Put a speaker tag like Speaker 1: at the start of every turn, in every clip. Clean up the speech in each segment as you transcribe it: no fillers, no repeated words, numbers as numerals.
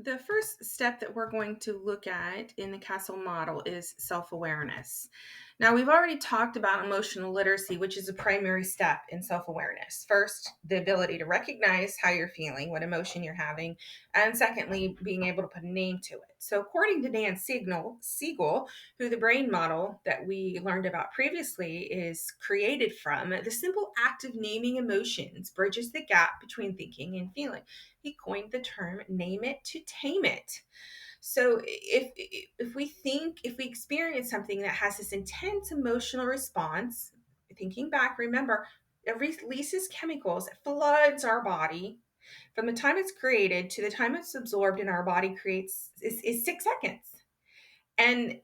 Speaker 1: The first step that we're going to look at in the Castle model is self awareness. Now, we've already talked about emotional literacy, which is a primary step in self awareness. First, the ability to recognize how you're feeling, what emotion you're having, and secondly, being able to put a name to it. So, according to Siegel, who the brain model that we learned about previously is created from, the simple act of naming emotions bridges the gap between thinking and feeling. He coined the term name it to tame it. So if we experience something that has this intense emotional response, thinking back, remember, it releases chemicals, it floods our body. From the time it's created to the time it's absorbed in our body creates is 6 seconds. And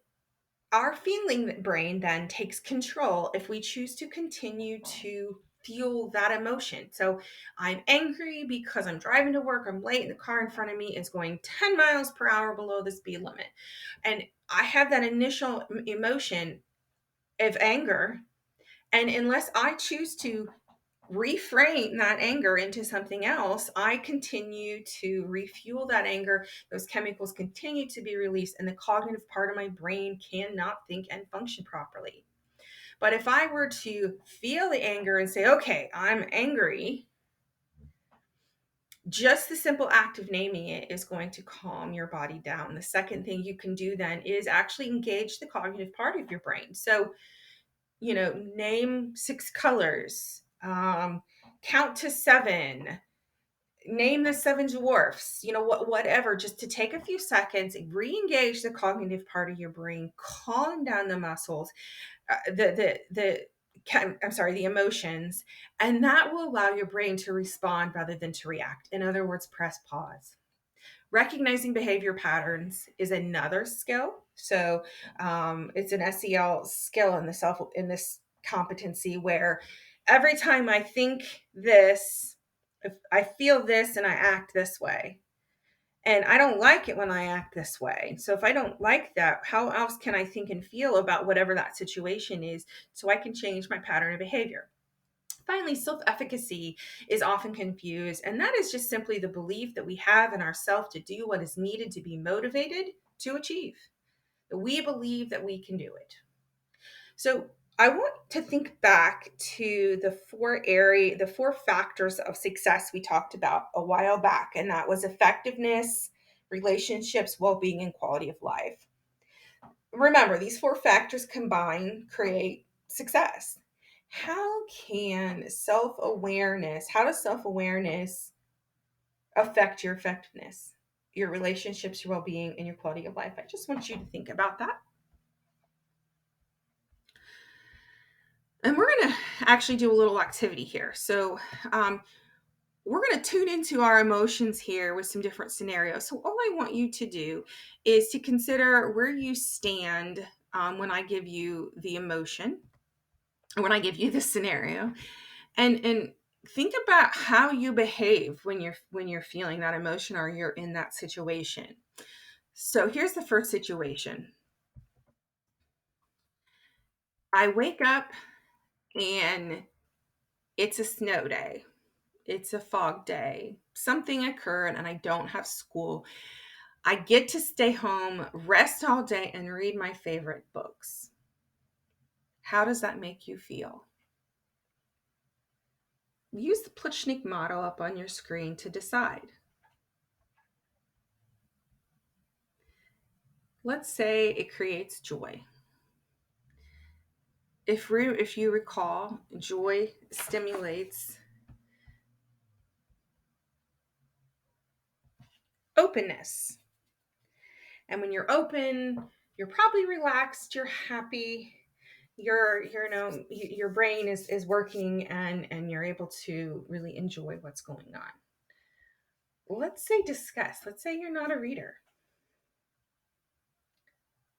Speaker 1: our feeling brain then takes control if we choose to continue to feel that emotion. So I'm angry because I'm driving to work, I'm late, and the car in front of me is going 10 miles per hour below the speed limit. And I have that initial emotion of anger. And unless I choose to reframe that anger into something else, I continue to refuel that anger. Those chemicals continue to be released, and the cognitive part of my brain cannot think and function properly. But if I were to feel the anger and say, okay, I'm angry, just the simple act of naming it is going to calm your body down. The second thing you can do then is actually engage the cognitive part of your brain. So, name 6 colors, count to 7, name the 7 dwarfs, whatever, just to take a few seconds, re-engage the cognitive part of your brain, calm down the muscles, the emotions, and that will allow your brain to respond rather than to react. In other words, press pause. Recognizing behavior patterns is another skill. So it's an SEL skill in this competency where every time I think this, if I feel this and I act this way, and I don't like it when I act this way. So if I don't like that, how else can I think and feel about whatever that situation is so I can change my pattern of behavior? Finally, self efficacy is often confused, and that is just simply the belief that we have in ourselves to do what is needed to be motivated to achieve. That we believe that we can do it. So I want to think back to the four factors of success we talked about a while back, and that was effectiveness, relationships, well-being, and quality of life. Remember, these four factors combined create success. How does self-awareness affect your effectiveness, your relationships, your well-being, and your quality of life? I just want you to think about that. And we're going to actually do a little activity here. So, we're going to tune into our emotions here with some different scenarios. So, all I want you to do is to consider where you stand when I give you the emotion, or when I give you the scenario, and think about how you behave when you're feeling that emotion or you're in that situation. So, here's the first situation. I wake up and it's a snow day. It's a fog day. Something occurred and I don't have school. I get to stay home, rest all day, and read my favorite books. How does that make you feel? Use the Plutchnik model up on your screen to decide. Let's say it creates joy. If you recall, joy stimulates openness. And when you're open, you're probably relaxed, you're happy, your brain is working, and you're able to really enjoy what's going on. Let's say disgust. Let's say you're not a reader.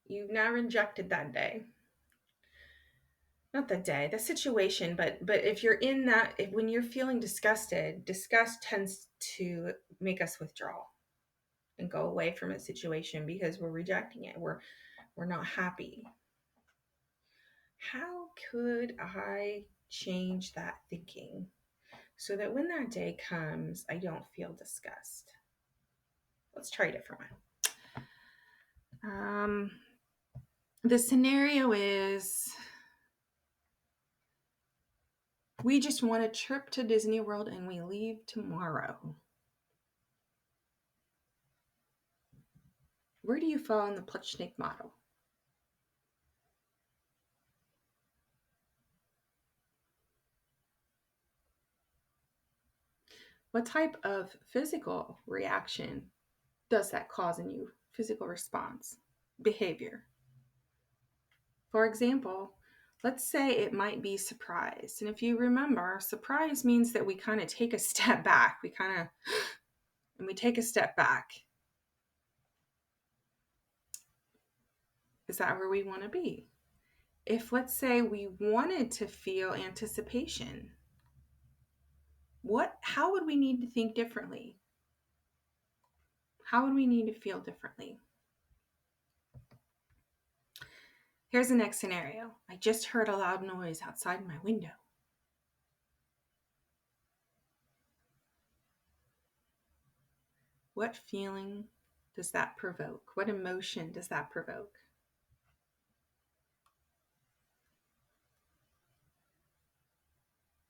Speaker 1: You've now rejected that day. Not the day, the situation, but if you're in that, when you're feeling disgusted, disgust tends to make us withdraw and go away from a situation because we're rejecting it. We're not happy. How could I change that thinking so that when that day comes, I don't feel disgust? Let's try a different one. The scenario is we just want a trip to Disney World and we leave tomorrow. Where do you fall in the Plutchnik model? What type of physical reaction does that cause in you? Physical response, behavior. For example, let's say it might be surprise. And if you remember, surprise means that we kind of take a step back. We take a step back. Is that where we want to be? If let's say we wanted to feel anticipation, how would we need to think differently? How would we need to feel differently? Here's the next scenario. I just heard a loud noise outside my window. What feeling does that provoke? What emotion does that provoke?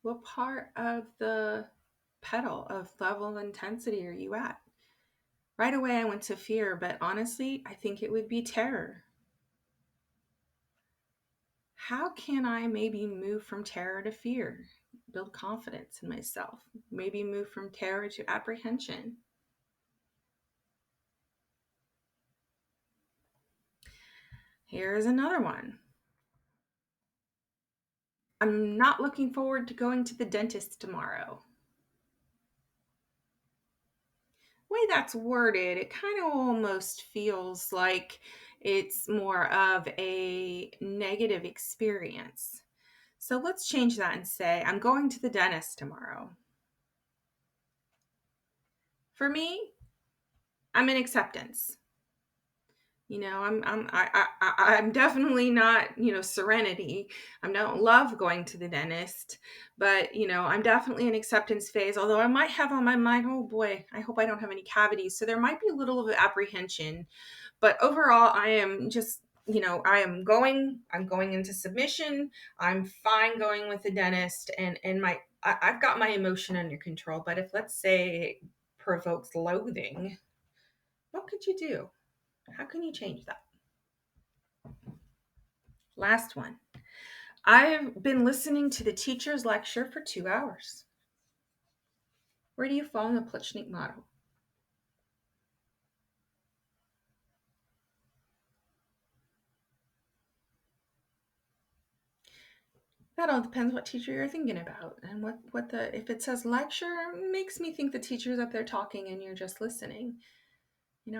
Speaker 1: What part of the pedal of level of intensity are you at? Right away, I went to fear, but honestly, I think it would be terror. How can I maybe move from terror to fear? Build confidence in myself. Maybe move from terror to apprehension. Here's another one. I'm not looking forward to going to the dentist tomorrow. The way that's worded, it kind of almost feels like it's more of a negative experience. So let's change that and say, I'm going to the dentist tomorrow. For me, I'm in acceptance. I'm definitely not, serenity. I don't love going to the dentist, but I'm definitely in acceptance phase. Although I might have on my mind, oh boy, I hope I don't have any cavities. So there might be a little of apprehension, but overall, I am just, I'm going into submission. I'm fine going with the dentist, and I've got my emotion under control. But if let's say it provokes loathing, what could you do? How can you change that? Last one. I've been listening to the teacher's lecture for 2 hours. Where do you fall in the Plutchnik model? That all depends what teacher you're thinking about, and if it says lecture, makes me think the teacher's up there talking and you're just listening.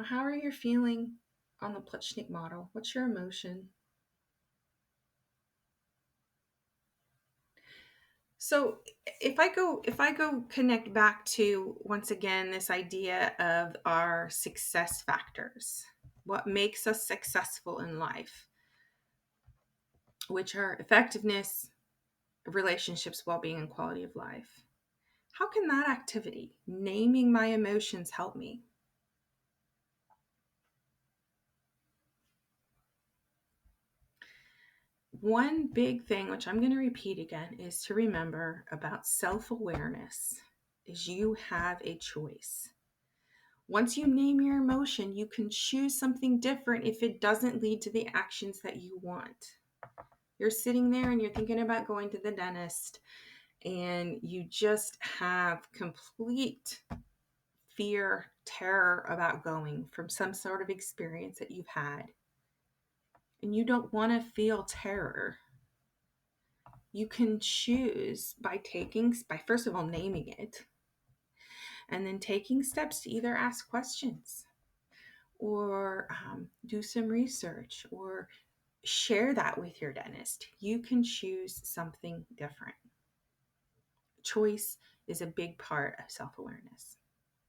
Speaker 1: How are you feeling on the Plutchnik model? What's your emotion? So if I go connect back to, once again, this idea of our success factors, what makes us successful in life, which are effectiveness, relationships, well-being, and quality of life. How can that activity, naming my emotions, help me? One big thing, which I'm going to repeat again, is to remember about self-awareness is you have a choice. Once you name your emotion, you can choose something different if it doesn't lead to the actions that you want. You're sitting there and you're thinking about going to the dentist, and you just have complete fear, terror about going from some sort of experience that you've had. And you don't want to feel terror. You can choose by first of all naming it, and then taking steps to either ask questions or do some research or share that with your dentist. You can choose something different. Choice is a big part of self-awareness.